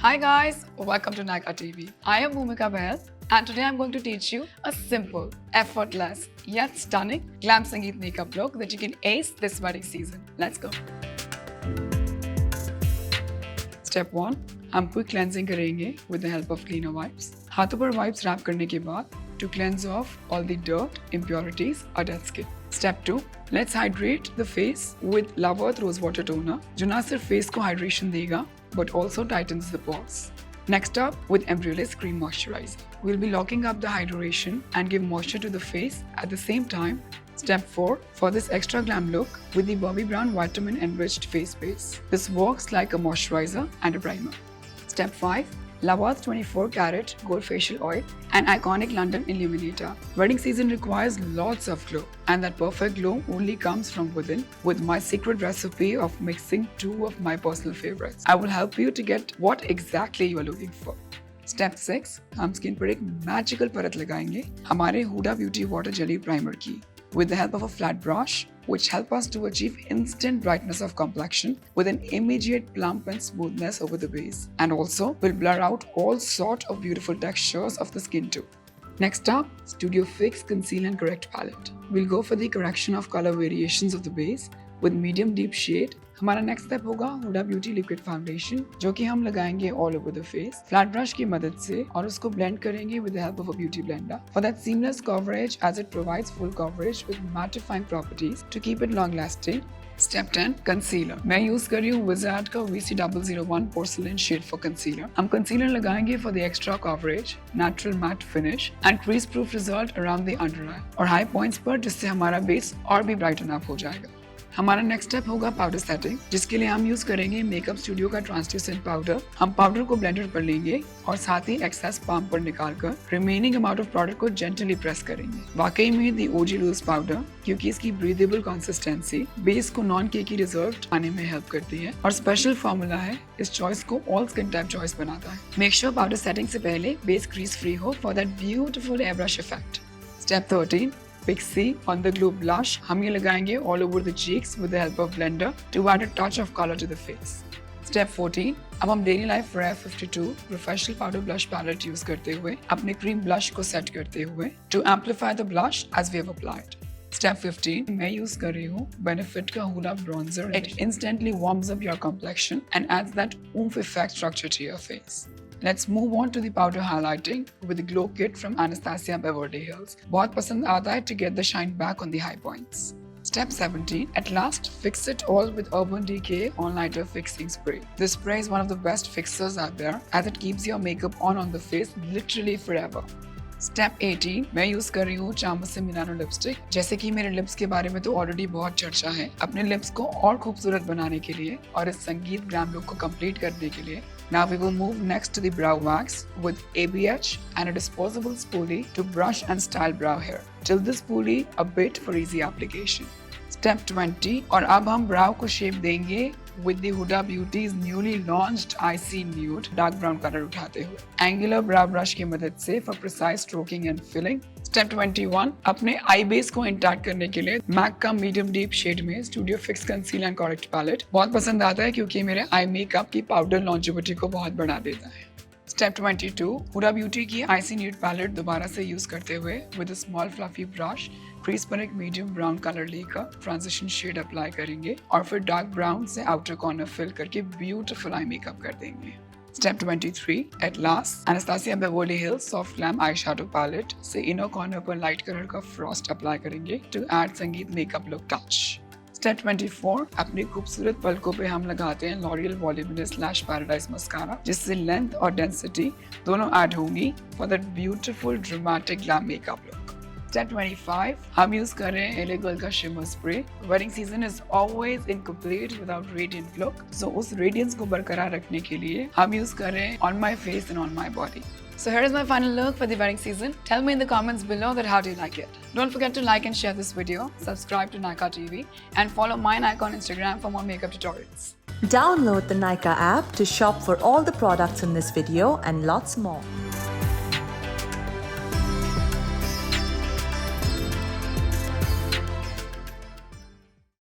Hi guys, welcome to Nykaa TV. I am Bhumika Bahl and today I'm going to teach you a simple, effortless, yet stunning glam Sangeet makeup look that you can ace this wedding season. Let's go. Step 1. हम quick cleansing करेंगे with the help of cleaner wipes. हाथों पर wipes wrap करने के बाद to cleanse off all the dirt, impurities or dead skin. Step 2. Let's hydrate the face with Love Earth Rose Water Toner जो ना सिर्फ face को hydration देगा but also tightens the pores. Next up, with Embryoless Cream Moisturizer. We'll be locking up the hydration and give moisture to the face at the same time. Step 4. For this extra glam look with the Bobbi Brown Vitamin Enriched Face Base. This works like a moisturizer and a primer. Step 5. Love Earth 24 Carat Gold Facial Oil and iconic London Illuminator. Wedding season requires lots of glow, and that perfect glow only comes from within with my secret recipe of mixing two of my personal favorites. I will help you to get what exactly you are looking for. Step 6. हम skin पर एक magical परत लगाएंगे हमारे Huda Beauty water jelly primer की with the help of a flat brush, which help us to achieve instant brightness of complexion with an immediate plump and smoothness over the base, and also will blur out all sort of beautiful textures of the skin too. Next up, Studio Fix Conceal and Correct palette. We'll go for the correction of color variations of the base with medium deep shade. हमारा next step होगा Huda Beauty liquid foundation जो कि हम लगाएंगे all over the face flat brush की मदद से और उसको ब्लेंड करेंगे with the help of a beauty blender for that seamless coverage as it provides full coverage with mattifying properties to keep it long lasting. Step 10. Concealer. मैं use कर रही हूँ Wizard का VC001 Porcelain Shade for Concealer. हम concealer लगाएंगे for the extra coverage, natural matte finish and crease proof result around the under eye और high points पर जिससे हमारा बेस और भी brighten up हो जाएगा. हमारा नेक्स्ट स्टेप होगा पाउडर सेटिंग जिसके लिए हम यूज करेंगे मेकअप स्टूडियो का ट्रांसल्यूसेंट पाउडर. हम पाउडर को ब्लेंडर कर लेंगे और साथ ही एक्सेस पाम पर निकालकर रिमेनिंग अमाउंट ऑफ प्रोडक्ट को जेंटली प्रेस करेंगे. वाकई में दी ओजी लूज पाउडर क्योंकि इसकी ब्रीदेबल कंसिस्टेंसी बेस को नॉन केकी रिजर्व आने में हेल्प करती है और स्पेशल फॉर्मूला है इस चॉइस को ऑल स्किन टाइप चॉइस बनाता है. मेक श्योर पाउडर सेटिंग से पहले बेस क्रीज फ्री हो for that beautiful air brush effect. Step 13. Pixie on the Glow Blush. हम ये लगाएंगे all over the cheeks with the help of blender to add a touch of color to the face. Step 14. अब हम Daily Life Rare 52 Professional Powder Blush Palette use करते हुए अपने cream blush को set करते हुए to amplify the blush as we have applied. Step 15. मैं use कर रही हूँ Benefit का Huda Bronzer. It instantly warms up your complexion and adds that oomph effect structure to your face. Let's move on to the powder highlighting with the Glow Kit from Anastasia Beverly Hills. बहुत पसंद आता है to get the shine back on the high points. Step 17. At last, fix it all with Urban Decay All Nighter Fixing Spray. This spray is one of the best fixers out there as it keeps your makeup on the face literally forever. Step 18. मैं use कर रही हूँ चामस से Milano lipstick. जैसे कि मेरे lips के बारे में तो ऑलरेडी बहुत चर्चा है. अपने लिप्स को और खूबसूरत बनाने के लिए और इस संगीत ग्लैम लुक को कंप्लीट करने के लिए now we will move next to the brow wax with ABH and a disposable spoolie to brush and style brow hair. Tilt the spoolie a bit for easy application. Step 20. और अब हम brow को shape देंगे with the Huda Beauty's newly launched Icy Nude dark brown color उठाते हुए angular brow brush की मदद से for precise stroking and filling. Step 21. अपने आई बेस को इंटैक्ट करने के लिए MAC का मीडियम डीप शेड में studio fix conceal and correct palette बहुत पसंद आता है क्योंकि मेरे आई मेकअप की पाउडर लॉन्जिविटी को बहुत बढ़ा देता है. Step 22. हुडा ब्यूटी की आइसी न्यूड पैलेट दोबारा से यूज करते हुए with a small fluffy brush crease पर एक मीडियम ब्राउन कलर लेकर ट्रांजिशन शेड अप्लाई करेंगे और फिर डार्क ब्राउन से आउटर कॉर्नर फिल करके ब्यूटीफुल आई मेकअप कर देंगे. Step 23. At last, Anastasia Beverly Hills Soft Glam Eyeshadow Palette से इनर कॉर्नर पर लाइट कलर का फ्रॉस्ट अप्लाई करेंगे to add संगीत मेकअप लुक टच. Step 24. अपनी खूबसूरत पलकों पे हम लगाते हैं L'Oreal Voluminous Lash Paradise Mascara जिससे लेंथ और डेंसिटी दोनों ऐड होंगी for that beautiful dramatic glam makeup look. Step 25. हम यूज कर रहे हैं LA Girl का Shimmer Spray. Wedding season is always incomplete without radiant look. So उस radiance को बरकरार रखने के लिए हम यूज कर रहे हैं On My Face and On My Body. So here is my final look for the wedding season. Tell me in the comments below that how do you like it. Don't forget to like and share this video, subscribe to Nykaa TV and follow my Nykaa on Instagram for more makeup tutorials. Download the Nykaa app to shop for all the products in this video and lots more.